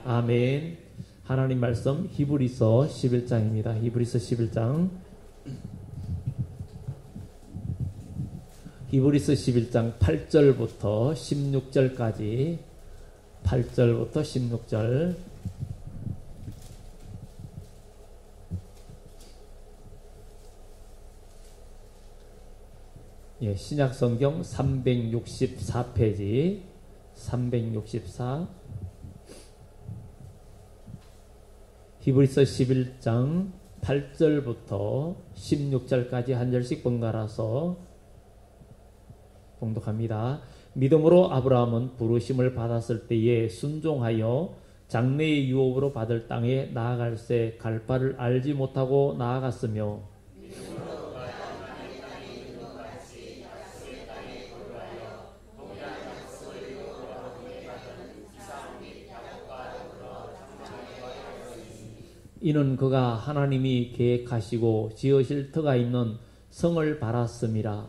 아멘. 하나님 말씀 히브리서 11장입니다. 히브리서 11장. 히브리서 11장 8절부터 16절까지 8절부터 16절. 예, 신약 성경 364페이지 364 히브리서 11장 8절부터 16절까지 한 절씩 번갈아서 봉독합니다. 믿음으로 아브라함은 부르심을 받았을 때에 순종하여 장래의 유업으로 받을 땅에 나아갈새 갈 바를 알지 못하고 나아갔으며 이는 그가 하나님이 계획하시고 지으실 터가 있는 성을 바랐음이라.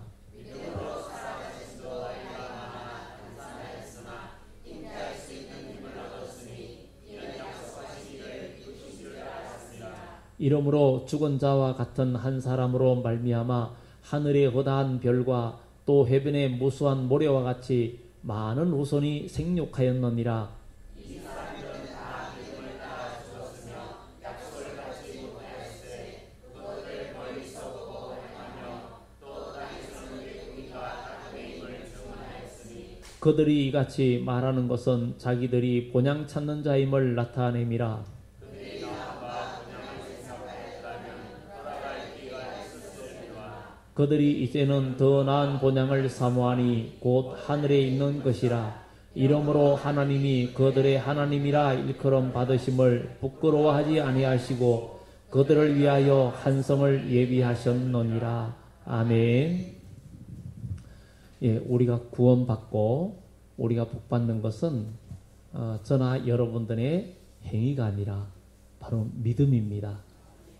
이러므로 죽은 자와 같은 한 사람으로 말미암아 하늘의 거다한 별과 또 해변의 무수한 모래와 같이 많은 후손이 생육하였느니라. 그들이 이같이 말하는 것은 자기들이 본향 찾는 자임을 나타냄이라. 그들이 이제는 더 나은 본향을 사모하니 곧 하늘에 있는 것이라. 이러므로 하나님이 그들의 하나님이라 일컬음 받으심을 부끄러워하지 아니하시고 그들을 위하여 한 성을 예비하셨느니라. 아멘. 예, 우리가 구원받고 우리가 복받는 것은 저나 여러분들의 행위가 아니라 바로 믿음입니다.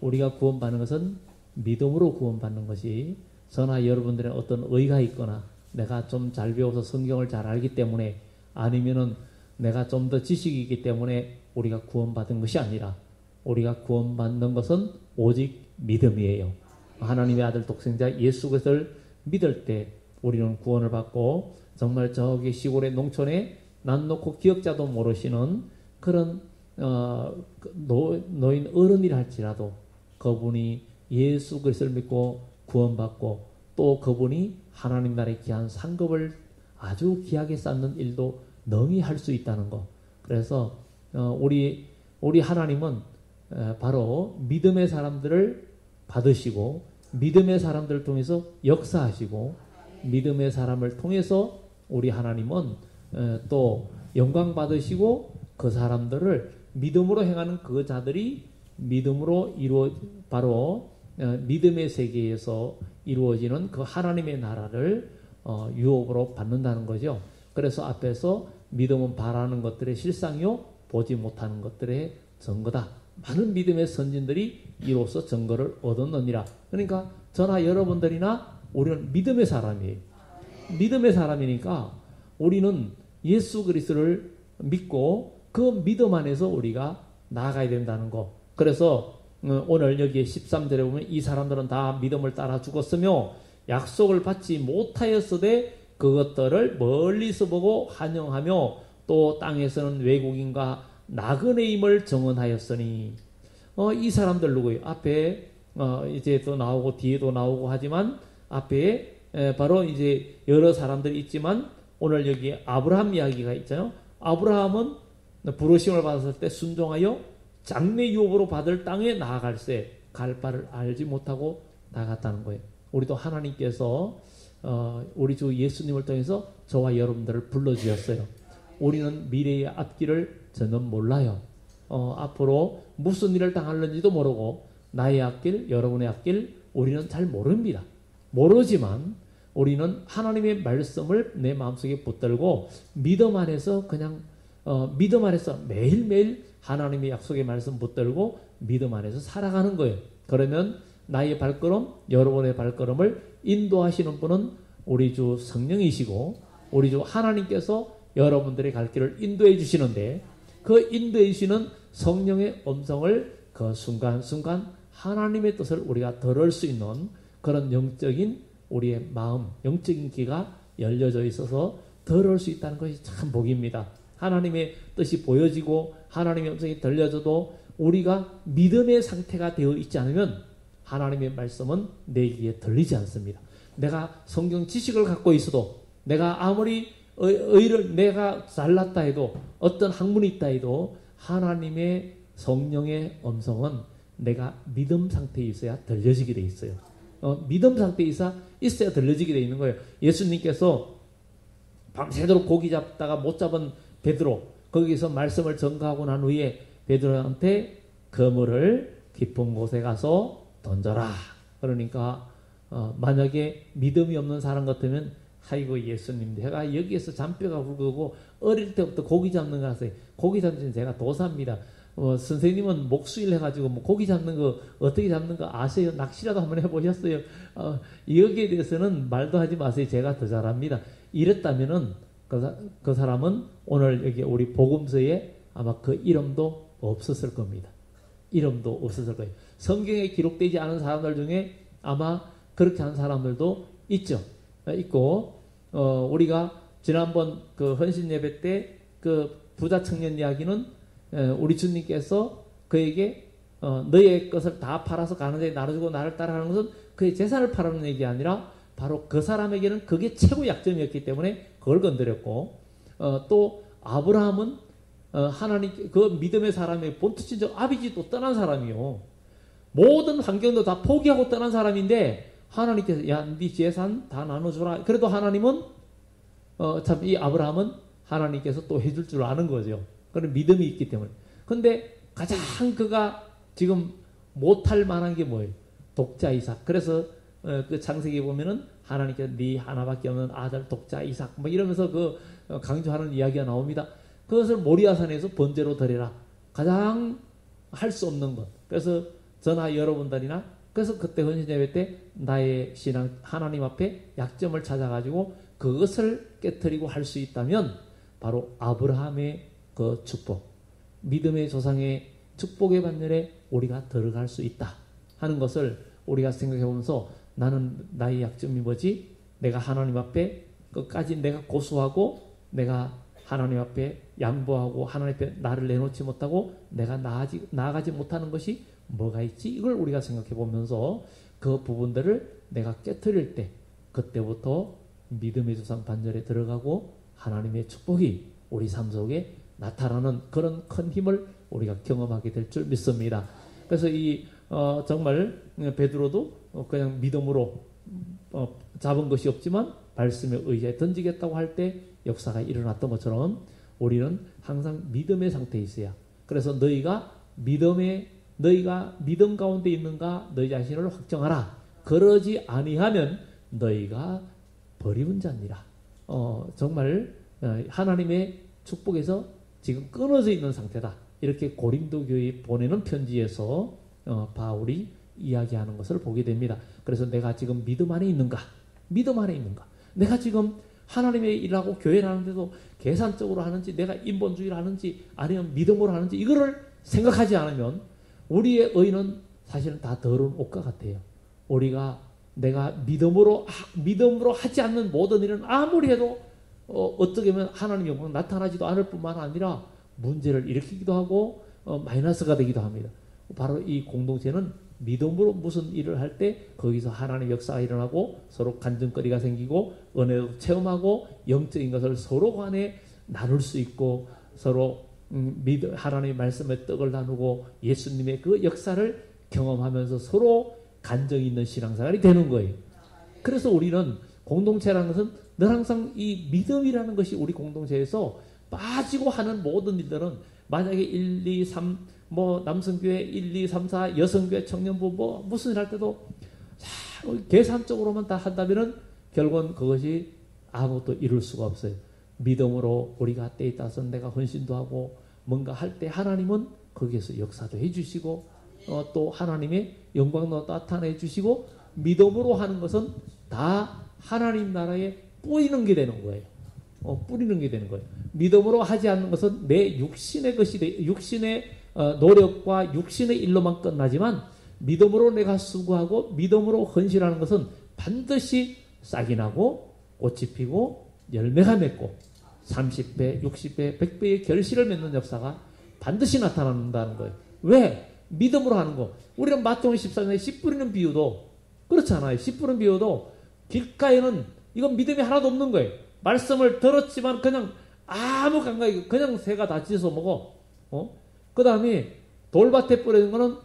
우리가 구원받는 것은 믿음으로 구원받는 것이 저나 여러분들의 어떤 의가 있거나 내가 좀 잘 배워서 성경을 잘 알기 때문에 아니면은 내가 좀 더 지식이 있기 때문에 우리가 구원받은 것이 아니라 우리가 구원받는 것은 오직 믿음이에요. 하나님의 아들 독생자 예수 그리스도를 믿을 때 우리는 구원을 받고 정말 저기 시골의 농촌에 난 놓고 기억자도 모르시는 그런 노인 어른이라 할지라도 그분이 예수 그리스도를 믿고 구원받고 또 그분이 하나님 나라의 귀한 상급을 아주 귀하게 쌓는 일도 능히 할 수 있다는 것. 그래서 우리 하나님은 바로 믿음의 사람들을 받으시고 믿음의 사람들을 통해서 역사하시고 믿음의 사람을 통해서 우리 하나님은 또 영광 받으시고 그 사람들을 믿음으로 행하는 그 자들이 믿음으로 바로 믿음의 세계에서 이루어지는 그 하나님의 나라를 유업으로 받는다는 거죠. 그래서 앞에서 믿음은 바라는 것들의 실상이요 보지 못하는 것들의 증거다. 많은 믿음의 선진들이 이로써 증거를 얻었느니라. 그러니까 저나 여러분들이나 우리는 믿음의 사람이에요. 믿음의 사람이니까 우리는 예수 그리스도를 믿고 그 믿음 안에서 우리가 나아가야 된다는 거. 그래서 오늘 여기 13절에 보면 이 사람들은 다 믿음을 따라 죽었으며 약속을 받지 못하였으되 그것들을 멀리서 보고 환영하며 또 땅에서는 외국인과 나그네임을 정언하였으니 이 사람들 누구예요? 앞에 이제 또 나오고 뒤에도 나오고 하지만 앞에 바로 이제 여러 사람들이 있지만 오늘 여기 아브라함 이야기가 있잖아요. 아브라함은 부르심을 받았을 때 순종하여 장래 유업으로 받을 땅에 나아갈새 갈 바를 알지 못하고 나갔다는 거예요. 우리도 하나님께서 우리 주 예수님을 통해서 저와 여러분들을 불러주셨어요. 우리는 미래의 앞길을 저는 몰라요. 앞으로 무슨 일을 당할는지도 모르고 나의 앞길, 여러분의 앞길 우리는 잘 모릅니다. 모르지만 우리는 하나님의 말씀을 내 마음속에 붙들고 믿음 안에서 그냥 믿음 안에서 매일매일 하나님의 약속의 말씀 붙들고 믿음 안에서 살아가는 거예요. 그러면 나의 발걸음, 여러분의 발걸음을 인도하시는 분은 우리 주 성령이시고 우리 주 하나님께서 여러분들의 갈 길을 인도해 주시는데 그 인도해 주시는 성령의 음성을 그 순간순간 하나님의 뜻을 우리가 들을 수 있는 그런 영적인 우리의 마음, 영적인 귀가 열려져 있어서 들을 수 있다는 것이 참 복입니다. 하나님의 뜻이 보여지고 하나님의 음성이 들려져도 우리가 믿음의 상태가 되어 있지 않으면 하나님의 말씀은 내 귀에 들리지 않습니다. 내가 성경 지식을 갖고 있어도, 내가 아무리 의를 내가 잘났다 해도, 어떤 학문이 있다 해도 하나님의 성령의 음성은 내가 믿음 상태에 있어야 들려지게 돼 있어요. 믿음 상태에 있어야 들려지게 돼 있는 거예요. 예수님께서 밤새도록 고기 잡다가 못 잡은 베드로, 거기서 말씀을 전가하고 난 후에 베드로한테 그물을 깊은 곳에 가서 던져라. 그러니까 만약에 믿음이 없는 사람 같으면, 아이고 예수님, 제가 여기에서 잔뼈가 굵고 어릴 때부터 고기 잡는 거 하세요. 고기 잡는 제가 도사입니다. 선생님은 목수일 해가지고 뭐 고기 잡는 거 어떻게 잡는 거 아세요? 낚시라도 한번 해보셨어요? 여기에 대해서는 말도 하지 마세요. 제가 더 잘합니다. 이랬다면은 그 사람은 오늘 여기 우리 복음서에 아마 그 이름도 없었을 겁니다. 이름도 없었을 거예요. 성경에 기록되지 않은 사람들 중에 아마 그렇게 하는 사람들도 있죠. 있고, 우리가 지난번 그 헌신 예배 때 그 부자 청년 이야기는 우리 주님께서 그에게 너의 것을 다 팔아서 가는 자에 나눠주고 나를 따라가는 것은 그의 재산을 팔아는 얘기 아니라 바로 그 사람에게는 그게 최고 약점이었기 때문에 그걸 건드렸고, 또 아브라함은 하나님 그 믿음의 사람의 본투친적 아비지도 떠난 사람이요. 모든 환경도 다 포기하고 떠난 사람인데 하나님께서 야, 네 재산 다 나눠주라. 그래도 하나님은 참 이 아브라함은 하나님께서 또 해줄 줄 아는 거죠. 그런 믿음이 있기 때문에. 근데 가장 그가 지금 못할 만한 게 뭐예요? 독자 이삭. 그래서 그 창세기 보면은 하나님께서 네 하나밖에 없는 아들 독자 이삭 뭐 이러면서 그 강조하는 이야기가 나옵니다. 그것을 모리아산에서 번제로 드려라. 가장 할 수 없는 것. 그래서 저나 여러분들이나 그래서 그때 헌신 예배 때 나의 신앙 하나님 앞에 약점을 찾아가지고 그것을 깨트리고 할 수 있다면 바로 아브라함의 그 축복, 믿음의 조상의 축복의 반열에 우리가 들어갈 수 있다 하는 것을 우리가 생각해 보면서 나는 나의 약점이 뭐지? 내가 하나님 앞에 끝까지 내가 고수하고 내가 하나님 앞에 양보하고 하나님 앞에 나를 내놓지 못하고 내가 나아가지 못하는 것이 뭐가 있지? 이걸 우리가 생각해 보면서 그 부분들을 내가 깨트릴 때 그때부터 믿음의 조상 반열에 들어가고 하나님의 축복이 우리 삶 속에 나타나는 그런 큰 힘을 우리가 경험하게 될 줄 믿습니다. 그래서 이 정말 베드로도 그냥 믿음으로 잡은 것이 없지만 말씀에 의지해 던지겠다고 할 때 역사가 일어났던 것처럼 우리는 항상 믿음의 상태에 있어야. 그래서 너희가 믿음 가운데 있는가 너희 자신을 확정하라. 그러지 아니하면 너희가 버림은 자니라. 정말 하나님의 축복에서 지금 끊어져 있는 상태다. 이렇게 고린도 교회에 보내는 편지에서 바울이 이야기하는 것을 보게 됩니다. 그래서 내가 지금 믿음 안에 있는가? 믿음 안에 있는가? 내가 지금 하나님의 일하고 교회를 하는데도 계산적으로 하는지 내가 인본주의를 하는지 아니면 믿음으로 하는지 이거를 생각하지 않으면 우리의 의는 사실은 다 더러운 옷과 같아요. 내가 믿음으로 하지 않는 모든 일은 아무리 해도 어떻게 보면 하나님의 영광 나타나지도 않을 뿐만 아니라 문제를 일으키기도 하고 마이너스가 되기도 합니다. 바로 이 공동체는 믿음으로 무슨 일을 할 때 거기서 하나님의 역사가 일어나고 서로 간증거리가 생기고 은혜도 체험하고 영적인 것을 서로 간에 나눌 수 있고 서로 하나님의 말씀의 떡을 나누고 예수님의 그 역사를 경험하면서 서로 간증 있는 신앙생활이 되는 거예요. 그래서 우리는 공동체라는 것은 늘 항상 이 믿음이라는 것이 우리 공동체에서 빠지고 하는 모든 일들은 만약에 1, 2, 3 남성교회 1, 2, 3, 4 여성교회 청년부 무슨 일 할 때도 계산적으로만 다 한다면은 결국은 그것이 아무것도 이룰 수가 없어요. 믿음으로 우리가 때에 따라서 내가 헌신도 하고 뭔가 할 때 하나님은 거기에서 역사도 해주시고 또 하나님의 영광도 나타내 주시고 믿음으로 하는 것은 다 하나님 나라에 뿌리는 게 되는 거예요. 뿌리는 게 되는 거예요. 믿음으로 하지 않는 것은 내 육신의 것이 육신의 노력과 육신의 일로만 끝나지만 믿음으로 내가 수고하고 믿음으로 헌신하는 것은 반드시 싹이 나고 꽃이 피고 열매가 맺고 30배, 60배, 100배의 결실을 맺는 역사가 반드시 나타난다는 거예요. 왜? 믿음으로 하는 거. 우리는 마태복음 14장에 씨 뿌리는 비유도 그렇잖아요. 씨 뿌리는 비유도 길가에는 이건 믿음이 하나도 없는 거예요. 말씀을 들었지만 그냥 아무 감각이 그냥 새가 다 짖어 먹어. 그 다음에 돌밭에 뿌리는 거는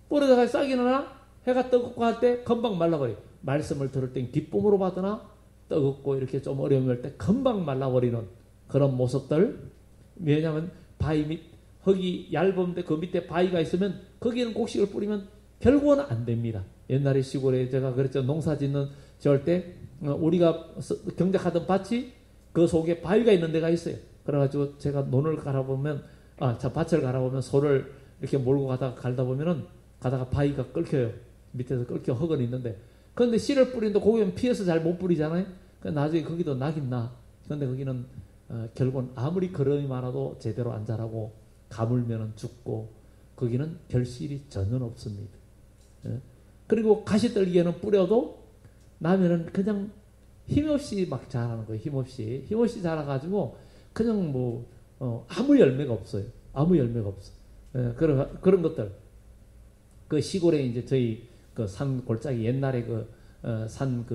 뿌리다가 싹이 나나 해가 뜨겁고 할 때 금방 말라버려요. 말씀을 들을 땐 기쁨으로 받으나 뜨겁고 이렇게 좀 어려움이 올 때 금방 말라버리는 그런 모습들. 왜냐하면 바위 밑 흙이 얇은데 그 밑에 바위가 있으면 거기에는 곡식을 뿌리면 결국은 안 됩니다. 옛날에 시골에 제가 그랬죠. 농사 짓는 저럴 때 우리가 경작하던 밭이 그 속에 바위가 있는 데가 있어요. 그래가지고 제가 논을 갈아보면 밭을 갈아보면 소를 이렇게 몰고 갈다 보면은 가다가 바위가 끓겨요. 밑에서 끓겨 흙은 있는데 그런데 씨를 뿌리는데 거기는 피해서 잘 못 뿌리잖아요. 나중에 거기도 나긴 나. 그런데 거기는 결국은 아무리 걸음이 많아도 제대로 안 자라고 가물면은 죽고 거기는 결실이 전혀 없습니다. 그리고 가시떨기에는 뿌려도 나면은 그냥 힘없이 막 자라는 거예요. 힘없이 자라가지고 그냥 뭐 아무 열매가 없어요. 아무 열매가 없어. 그런 것들. 그 시골에 이제 저희 그 산 골짜기 옛날에 산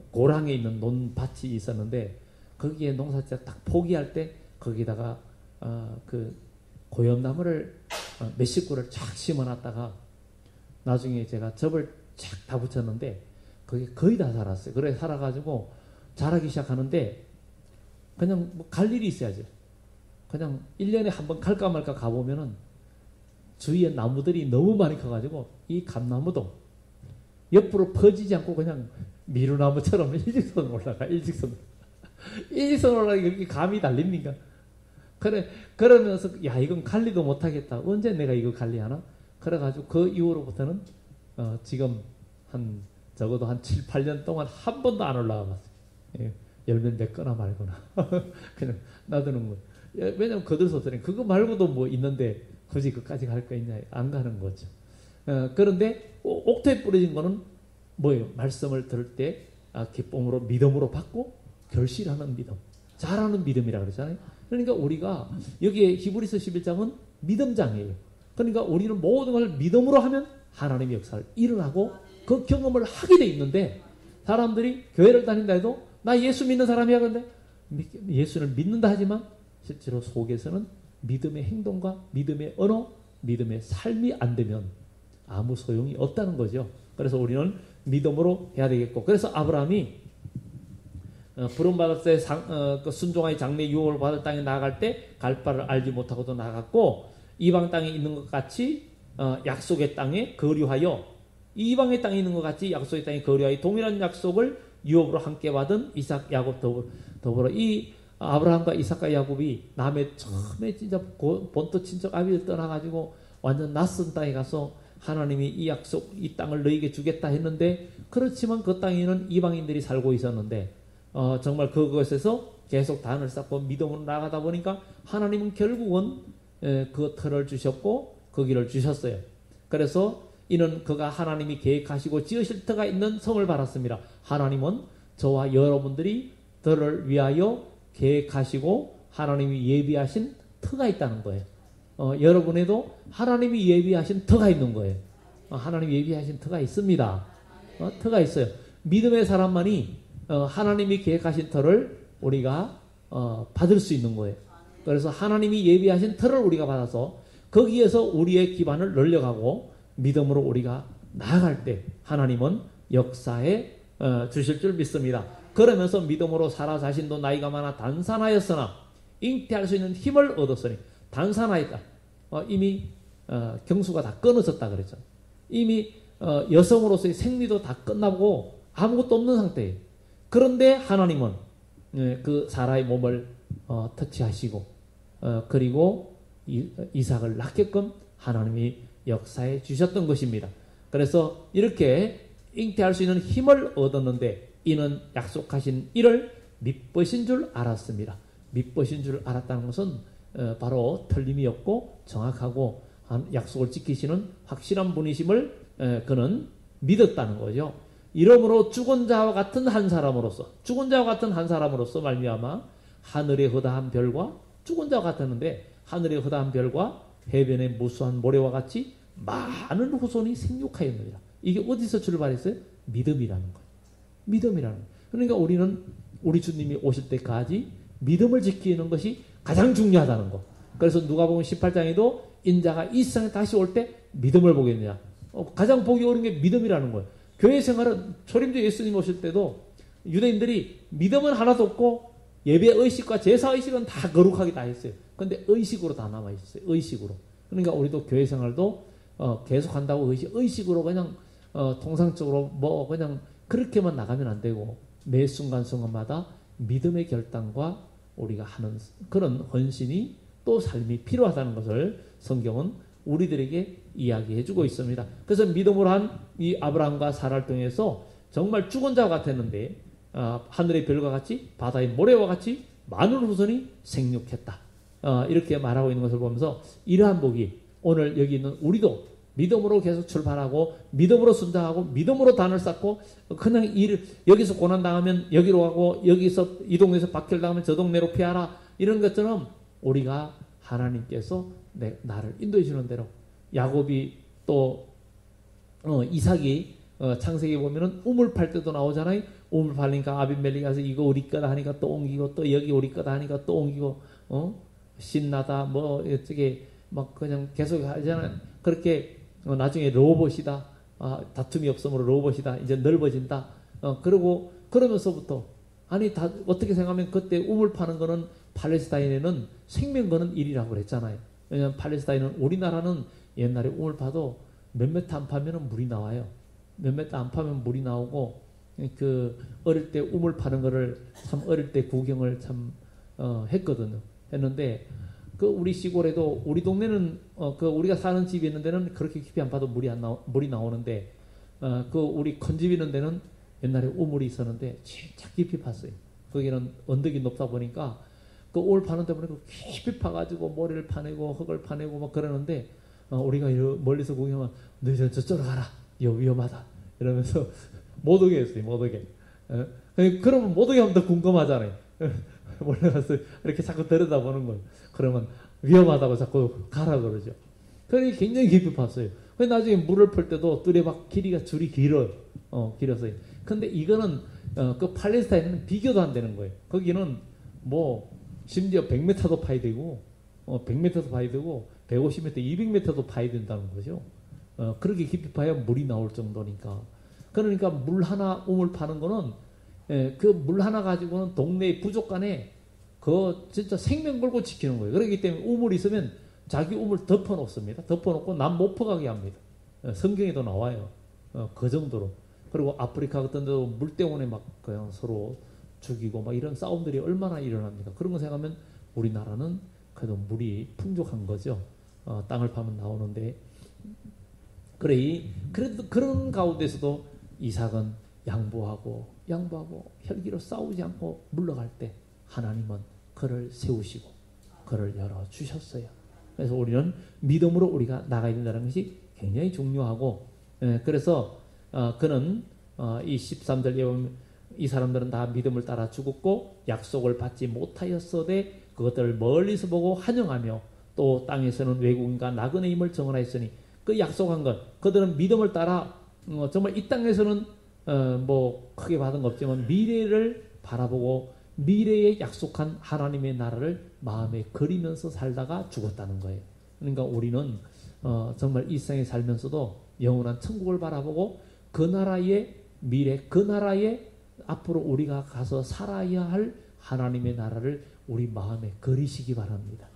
고랑에 있는 논밭이 있었는데 거기에 농사짓다 딱 포기할 때 거기다가 그 고염나무를 몇십 그루를 쫙 심어놨다가 나중에 제가 접을 쫙 다 붙였는데 그게 거의 다 자랐어요. 그래 살아가지고 자라기 시작하는데 그냥 뭐 갈 일이 있어야죠. 그냥 1년에 한 번 갈까 말까 가보면은 주위에 나무들이 너무 많이 커가지고 이 감나무도 옆으로 퍼지지 않고 그냥 미루나무처럼 일직선으로 올라가. 일직선으로 올라가. 여기 감이 달립니까? 그러면서 야 이건 관리도 못하겠다. 언제 내가 이거 관리하나? 그래가지고 그 이후로부터는 지금 적어도 한 7, 8년 동안 한 번도 안 올라가 봤어요. 예, 열매 맺거나 말거나 그냥 놔두는 거예요. 왜냐면 거들서 없으니 그거 말고도 뭐 있는데 굳이 그까지 갈 거 있냐? 안 가는 거죠. 그런데 옥토에 뿌려진 거는 뭐예요? 말씀을 들을 때 기쁨으로 믿음으로 받고 결실하는 믿음, 잘하는 믿음이라고 그러잖아요. 그러니까 우리가 여기에 히브리서 11장은 믿음장이에요. 그러니까 우리는 모든 걸 믿음으로 하면 하나님의 역사를 일어나고 그 경험을 하게 돼 있는데 사람들이 교회를 다닌다 해도 나 예수 믿는 사람이야. 근데 예수를 믿는다 하지만 실제로 속에서는 믿음의 행동과 믿음의 언어, 믿음의 삶이 안 되면 아무 소용이 없다는 거죠. 그래서 우리는 믿음으로 해야 되겠고, 그래서 아브라함이 부름받았을 때 순종하여 장래 유업을 받을 땅에 나아갈 때 갈 바를 알지 못하고도 나갔고, 이방 땅에 있는 것 같이 약속의 땅에 거류하여, 이방의 땅에 있는 것 같이 약속의 땅에 거류하여 동일한 약속을 유업으로 함께 받은 이삭, 야곱 더불어 이 아브라함과 이삭과 야곱이 남의 처음에 진짜 본토 친척 아비를 떠나가지고 완전 낯선 땅에 가서 하나님이 이 약속, 이 땅을 너에게 주겠다 했는데, 그렇지만 그 땅에는 이방인들이 살고 있었는데 정말 그것에서 계속 단을 쌓고 믿음으로 나가다 보니까 하나님은 결국은 그 터를 주셨고 그 길을 주셨어요. 그래서 이는 그가 하나님이 계획하시고 지으실 터가 있는 성을 받았습니다. 하나님은 저와 여러분들이 터를 위하여 계획하시고 하나님이 예비하신 터가 있다는 거예요. 여러분에도 하나님이 예비하신 터가 있는 거예요. 하나님이 예비하신 터가 있습니다. 터가 있어요. 믿음의 사람만이 하나님이 계획하신 터를 우리가 받을 수 있는 거예요. 그래서 하나님이 예비하신 터를 우리가 받아서 거기에서 우리의 기반을 늘려가고 믿음으로 우리가 나아갈 때 하나님은 역사에 주실 줄 믿습니다. 그러면서 믿음으로 사라 자신도 나이가 많아 단산하였으나 잉태할 수 있는 힘을 얻었으니, 단산하였다. 이미 경수가 다 끊어졌다 그랬죠. 이미 여성으로서의 생리도 다 끝나고 아무것도 없는 상태예요. 그런데 하나님은 그 사라의 몸을 터치하시고 그리고 이삭을 낳게끔 하나님이 역사해 주셨던 것입니다. 그래서 이렇게 잉태할 수 있는 힘을 얻었는데 이는 약속하신 일을 미쁘신 줄 알았습니다. 밑벗인 줄 알았다는 것은 바로 틀림이 없고 정확하고 약속을 지키시는 확실한 분이심을 그는 믿었다는 거죠. 이러므로 죽은 자와 같은 한 사람으로서 말미암아 하늘의 허다한 별과 죽은 자와 같았는데 하늘의 허다한 별과 해변의 무수한 모래와 같이 많은 후손이 생육하였느니라. 이게 어디서 출발했어요? 믿음이라는 거예요. 믿음이라는 거예요. 그러니까 우리는 우리 주님이 오실 때까지 믿음을 지키는 것이 가장 중요하다는 거. 그래서 누가복음 18장에도 인자가 이 세상에 다시 올 때 믿음을 보겠느냐. 가장 보기 어려운 게 믿음이라는 거예요. 교회 생활은 초림주 예수님 오실 때도 유대인들이 믿음은 하나도 없고 예배 의식과 제사 의식은 다 거룩하게 다 했어요. 그런데 의식으로 다 남아있어요. 의식으로. 그러니까 우리도 교회 생활도 계속 한다고 의식으로 그냥 통상적으로 뭐 그냥 그렇게만 나가면 안 되고 매 순간순간마다 믿음의 결단과 우리가 하는 그런 헌신이 또 삶이 필요하다는 것을 성경은 우리들에게 이야기해주고 있습니다. 그래서 믿음으로 한 이 아브라함과 사라를 통해서 정말 죽은 자와 같았는데 하늘의 별과 같이 바다의 모래와 같이 많은 후손이 생육했다. 이렇게 말하고 있는 것을 보면서 이러한 복이 오늘 여기 있는 우리도 믿음으로 계속 출발하고 믿음으로 순장하고 믿음으로 단을 쌓고 그냥 여기서 고난당하면 여기로 가고 여기서 이 동네에서 박해당하면 저 동네로 피하라 이런 것처럼 우리가 하나님께서 나를 인도해 주는 대로 야곱이 또 이삭이 창세기 보면은 우물 팔 때도 나오잖아요. 우물 팔니까 아비멜렉이 가서 이거 우리 거다 하니까 또 옮기고 또 여기 우리 거다 하니까 또 옮기고 신나다 뭐 어떻게 막 그냥 계속 하잖아요. 그렇게 나중에 로봇이다. 다툼이 없으므로 로봇이다. 이제 넓어진다. 그러고 그러면서부터 아니 다 어떻게 생각하면 그때 우물 파는 거는 팔레스타인에는 생명 거는 일이라고 그랬잖아요. 왜냐하면 팔레스타인은 우리나라는 옛날에 우물 파도 몇 미터 안 파면은 물이 나와요. 몇 미터 안 파면 물이 나오고 그 어릴 때 우물 파는 거를 참 어릴 때 구경을 참 했거든요. 했는데 그 우리 시골에도 우리 동네는 그 우리가 사는 집이 있는 데는 그렇게 깊이 안 파도 물이 나오는데 그 우리 큰 집 있는 데는 옛날에 우물이 있었는데 진짜 깊이 팠어요. 거기는 언덕이 높다 보니까 그 올 파는데 보니까 깊이 파가지고 모래를 파내고 흙을 파내고 막 그러는데 우리가 멀리서 구경하면 너 저쪽으로 가라. 이거 위험하다. 이러면서 못 오게 했어요. 못 오게. 그러면 못 오게 하면 더 궁금하잖아요. 몰라가서 이렇게 자꾸 들여다보는 거예요. 그러면 위험하다고 자꾸 가라 그러죠. 그러니 굉장히 깊이 팠어요. 그래서 나중에 물을 풀 때도 뜰에 막 줄이 길었어요. 근데 이거는 그 팔레스타인은 비교도 안 되는 거예요. 거기는 뭐 심지어 100m도 파야 되고 100m도 파야 되고 150m, 200m도 파야 된다는 거죠. 그렇게 깊이 파야 물이 나올 정도니까. 그러니까 물 하나 우물 파는 거는 그 물 하나 가지고는 동네 부족 간에 그 진짜 생명 걸고 지키는 거예요. 그렇기 때문에 우물이 있으면 자기 우물 덮어놓습니다. 덮어놓고 남 못 퍼가게 합니다. 성경에도 나와요. 그 정도로. 그리고 아프리카 같은 데도 물 때문에 막 그냥 서로 죽이고 막 이런 싸움들이 얼마나 일어납니까? 그런 거 생각하면 우리나라는 그래도 물이 풍족한 거죠. 땅을 파면 나오는데. 그래도 그런 가운데서도 이삭은 양보하고 혈기로 싸우지 않고 물러갈 때 하나님은 그를 세우시고 그를 열어주셨어요. 그래서 우리는 믿음으로 우리가 나가야 된다는 것이 굉장히 중요하고 그래서 그는 이 13절에 보면 이 사람들은 다 믿음을 따라 죽었고 약속을 받지 못하였으되 그것들을 멀리서 보고 환영하며 또 땅에서는 외국인과 나그네 임을 정언하였으니 그 약속한 것 그들은 믿음을 따라 정말 이 땅에서는 뭐 크게 받은 거 없지만 미래를 바라보고 미래에 약속한 하나님의 나라를 마음에 그리면서 살다가 죽었다는 거예요. 그러니까 우리는 정말 이 세상에 살면서도 영원한 천국을 바라보고 그 나라의 미래, 그 나라의 앞으로 우리가 가서 살아야 할 하나님의 나라를 우리 마음에 그리시기 바랍니다.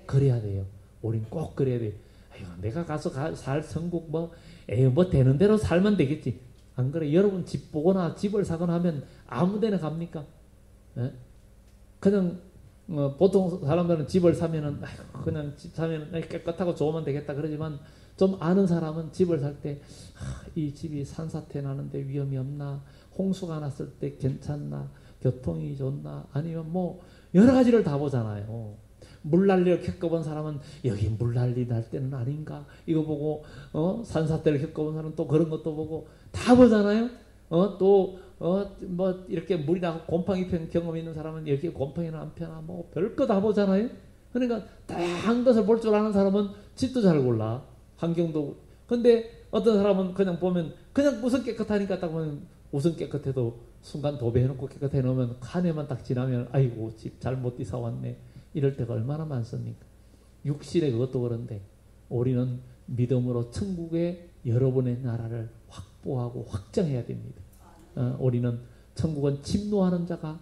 그래야 돼요. 우린 꼭 그래야 돼요. 아이고, 내가 가서 살 천국 뭐 되는 대로 살면 되겠지. 안 그래? 여러분 집 보거나 집을 사거나 하면 아무 데나 갑니까? 에? 그냥 보통 사람들은 집을 사면은 그냥 집 사면 깨끗하고 좋으면 되겠다 그러지만 좀 아는 사람은 집을 살 때 이 집이 산사태 나는데 위험이 없나? 홍수가 났을 때 괜찮나? 교통이 좋나? 아니면 뭐 여러 가지를 다 보잖아요. 물난리를 겪어본 사람은 여기 물난리 날 때는 아닌가 이거 보고 산사태를 겪어본 사람은 또 그런 것도 보고 다 보잖아요. 뭐 이렇게 물이 나고 곰팡이 편 경험 있는 사람은 여기 곰팡이는 안 펴나 뭐 별거 다 보잖아요. 그러니까 다양한 것을 볼 줄 아는 사람은 집도 잘 골라 환경도. 근데 어떤 사람은 그냥 보면 그냥 우선 깨끗하니까 딱 보면 우선 깨끗해도 순간 도배해놓고 깨끗해 놓으면 한 해만 딱 지나면 아이고 집 잘못 이사 왔네 이럴 때가 얼마나 많습니까? 육신의 그것도 그런데 우리는 믿음으로 천국의 여러분의 나라를 확보하고 확장해야 됩니다. 우리는 천국은 침노하는 자가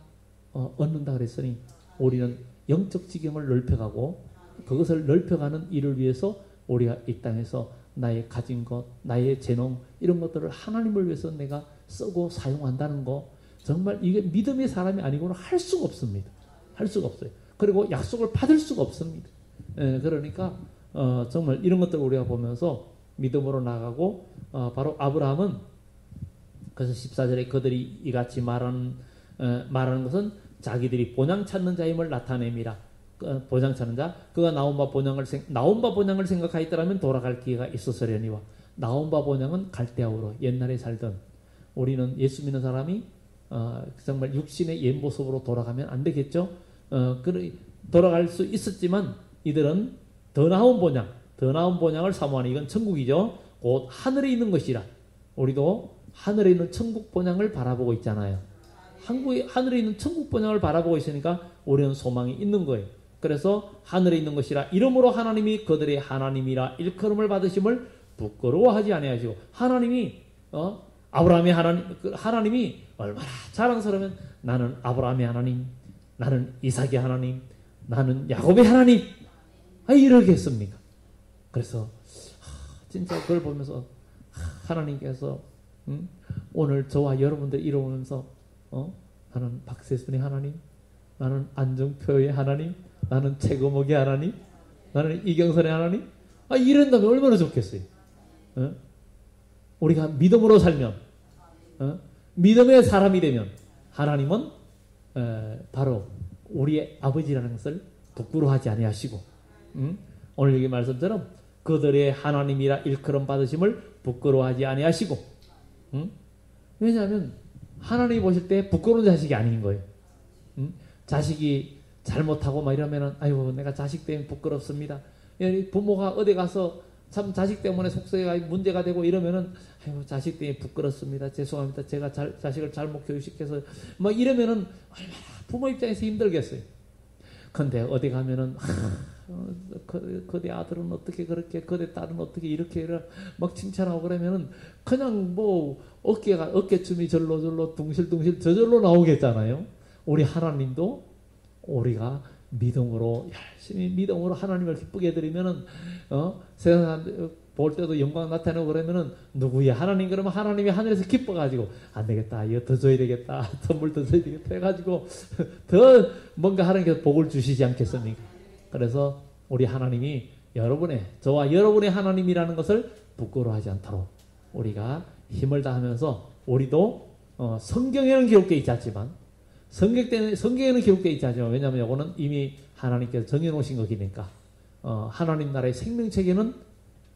얻는다 그랬으니 우리는 영적 지경을 넓혀가고 그것을 넓혀가는 일을 위해서 우리가 이 땅에서 나의 가진 것, 나의 재능 이런 것들을 하나님을 위해서 내가 쓰고 사용한다는 거 정말 이게 믿음의 사람이 아니고는 할 수가 없습니다. 할 수가 없어요. 그리고 약속을 받을 수가 없습니다. 그러니까 정말 이런 것들을 우리가 보면서 믿음으로 나가고 바로 아브라함은 그래서 14절에 그들이 이같이 말하는 것은 자기들이 본향 찾는 자임을 나타냅니다. 본향 찾는 자, 그가 나온 바 본향을 생각하였더라면 돌아갈 기회가 있었으려니와 나온 바 본향은 갈대아우로 옛날에 살던 우리는 예수 믿는 사람이 정말 육신의 옛 모습으로 돌아가면 안 되겠죠. 돌아갈 수 있었지만 이들은 더 나은 본향을 사모하는 이건 천국이죠. 곧 하늘에 있는 것이라. 우리도 하늘에 있는 천국 본향을 바라보고 있잖아요. 하늘에 있는 천국 본향을 바라보고 있으니까 우리는 소망이 있는 거예요. 그래서 하늘에 있는 것이라 이러므로 하나님이 그들의 하나님이라 일컬음을 받으심을 부끄러워하지 아니하시고 하나님이 아브라함의 하나님이 얼마나 자랑스러우면 나는 아브라함의 하나님, 나는 이삭의 하나님, 나는 야곱의 하나님 이러겠습니까? 그래서 진짜 그걸 보면서 하나님께서 오늘 저와 여러분들 이러면서 나는 박세순의 하나님, 나는 안정표의 하나님, 나는 최고목의 하나님, 나는 이경선의 하나님 이런다면 얼마나 좋겠어요. 우리가 믿음으로 살면 믿음의 사람이 되면 하나님은 바로 우리의 아버지라는 것을 부끄러워하지 아니하시고 오늘 여기 말씀처럼 그들의 하나님이라 일컬음 받으심을 부끄러워하지 아니하시고 왜냐하면 하나님이 보실 때 부끄러운 자식이 아닌 거예요. 자식이 잘못하고 막 이러면은 아이고 내가 자식 때문에 부끄럽습니다. 부모가 어디 가서 참 자식 때문에 속세가 문제가 되고 이러면은 아이고 자식 때문에 부끄럽습니다. 죄송합니다. 제가 자식을 잘못 교육시켜서 막 이러면은 얼마나 부모 입장에서 힘들겠어요. 근데 어디 가면은 그대 아들은 어떻게 그렇게 그대 딸은 어떻게 이렇게 막 칭찬하고 그러면은 그냥 뭐 어깨춤이 절로 둥실둥실 저절로 나오겠잖아요. 우리 하나님도 우리가 믿음으로 열심히 믿음으로 하나님을 기쁘게 해드리면은 세상 사람들 볼 때도 영광 나타내고 그러면은 누구야 하나님 그러면 하나님이 하늘에서 기뻐가지고 안 되겠다 이거 더 줘야 되겠다 선물 더 줘야 되겠다 해가지고 더 뭔가 하나님께서 복을 주시지 않겠습니까? 그래서 우리 하나님이 저와 여러분의 하나님이라는 것을 부끄러워하지 않도록 우리가 힘을 다하면서 우리도 성경에는 기록되어 있지 않지만 성경에는 기록되어 있지 않지만 왜냐하면 이거는 이미 하나님께서 정해놓으신 거기니까 하나님 나라의 생명책에는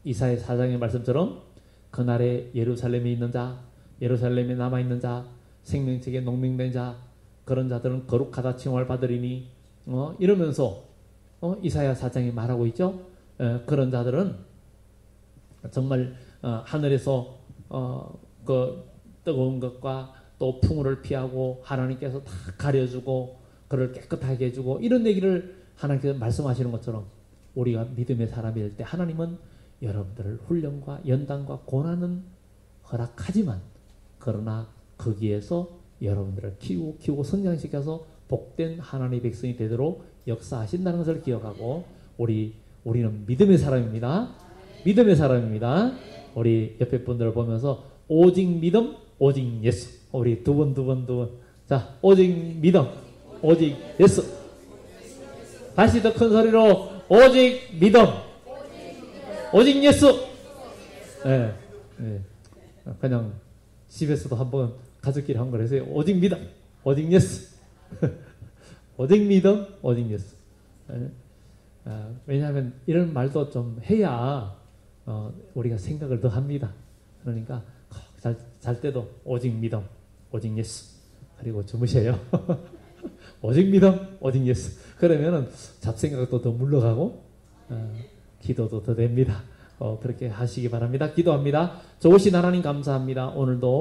이사야 4장의 말씀처럼 그날에 예루살렘에 있는 자 예루살렘에 남아있는 자 생명책에 농명된 자 그런 자들은 거룩하다 칭함을 받으리니 이러면서 이사야 4장이 말하고 있죠. 그런 자들은 정말 하늘에서 그 뜨거운 것과 또 풍우를 피하고 하나님께서 다 가려주고 그를 깨끗하게 해주고 이런 얘기를 하나님께서 말씀하시는 것처럼 우리가 믿음의 사람이 될 때 하나님은 여러분들을 훈련과 연단과 고난은 허락하지만 그러나 거기에서 여러분들을 키우고 성장시켜서 복된 하나님의 백성이 되도록 역사하신다는 것을 기억하고 우리는 믿음의 사람입니다. 믿음의 사람입니다. 우리 옆에 분들을 보면서 오직 믿음, 오직 예수. 우리 두 번. 자, 오직 믿음, 오직 예수. 다시 더 큰 소리로 오직 믿음, 오직 예수. 네. 그냥 집에서도 한번 가족끼리 한 걸 해서요. 오직 믿음, 오직 예수. 오직 믿음, 오직 예수. 왜냐하면 이런 말도 좀 해야 우리가 생각을 더 합니다. 그러니까 잘 때도 오직 믿음, 오직 예수. 그리고 주무셔요. 오직 믿음, 오직 예수. 그러면은 잡생각도 더 물러가고 기도도 더 됩니다. 그렇게 하시기 바랍니다. 기도합니다. 좋으신 하나님 감사합니다. 오늘도